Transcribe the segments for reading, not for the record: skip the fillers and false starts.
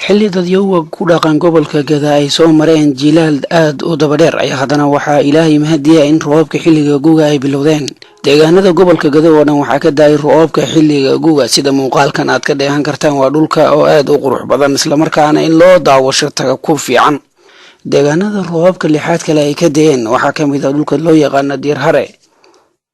xilli dadyowa ku dhaqan gobolka Gada ay soo mareen jilaal aad u daba dheer ayaa haddana waxaa Ilaahay mahadiya in roobabka xilliga guga ay bilowdeen deegaanada gobolka Gada oo dhan waxaa ka daay roobabka xilliga guga sida muuqaalkan aad ka dheehan kartaan waa dhulka oo aad u qurux badan isla markaana in loo daawasho taga ku fiican deegaanada roobabka lixaad kale ay ka deen waxaa ka mid ah dhulka loo yaqaan Diir Hare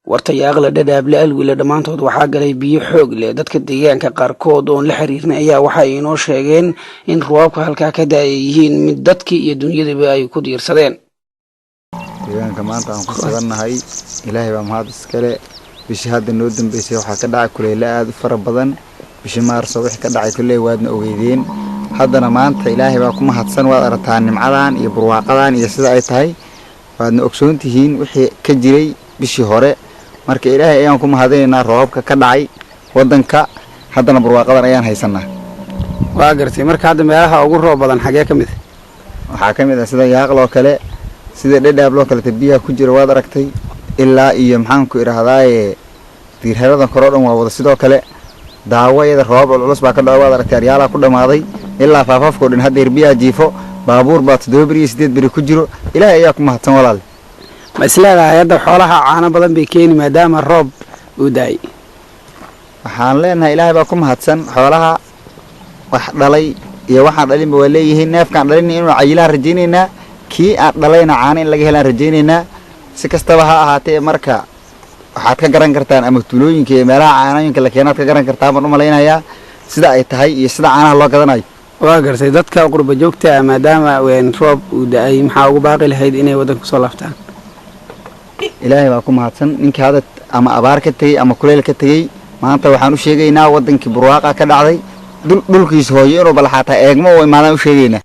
wartayaaqla dhadhaable alwila dhamaantood waxaa galay biyo xoog leh dadka deegaanka qaarkood oo la xiriirnay ayaa waxay inoo sheegeen in roobabka halka ka daay yihiin mid dadkii iyo dunyadaba ay ku diirsadeen deegaanka maanta aan ku saganahay Ilaahay baa mahad iskale bishii hadda noo dambeysay waxaa ka dhacay kuleyl aad u fara badan bishii Maarso wixii ka dhacay kuley waadna ogeydeen haddana maanta Ilaahay baa ku mahadsan waad aragtaa nimcadan iyo barwaaqadan iyo sida ay tahay waadna ogsoontihiin wixii ka jiray bishii hore marka Ilaahay ayaan ku mahadinaynaa roobka ka dhacay wadanka haddana barwaaqadan ayaan haysanaa waa gartay marka hadda meelaha ugu roob badan xagee ka mid waxaa ka mid ah sida yaaqlo kale sida dhadhaable kale biyaha ku jira waad aragtay ilaa iyo maxaan ku iraahdaa Diir Haradan kor oo dhan waa wada sidoo kale daawayada roob culus baa ka dhacay waad aragtay aryaala ku dhamaaday ilaa faafafko dhan hadda biyaha jiifo baabuur baa 7 bari 8 bari ku jiro Ilaahay ayaa ku mahadsan walaal ma islaahay hadda xoolaha caana badan bay keeni maadaama roob uu daay waxaan leenahay Ilaahay baa ku mahadsan xoolaha wax dhalay iyo waxaan dhalinba waa leeyihiin neefkan dhalin inuu cayilaha rajaynaynaa kii aan dhalayna caana in laga helaan rajaynaynaa si kastaba ha ahaatee marka waxaad ka garan kartaan ama tuulooyinka iyo meelaha caanooyinka la keenaad ka garan kartaan baan u malaynayaa sida ay tahay iyo sida caanaha loo gadanayo waa gartay dadka qurba joogta maadaama roob uu daay maxaa ugu baaqi lahayd inay wadanka soo laabtaan Ilaahay baa ku mahadsan ninka hada ama abaar ka tagay ama kuleyl ka tagay maanta waxaan u sheegaynaa wadankii barwaaqa ka dhacday dhulkiisa hooyo inuu balaxaata eegmo oo imaadaan u sheegaynaa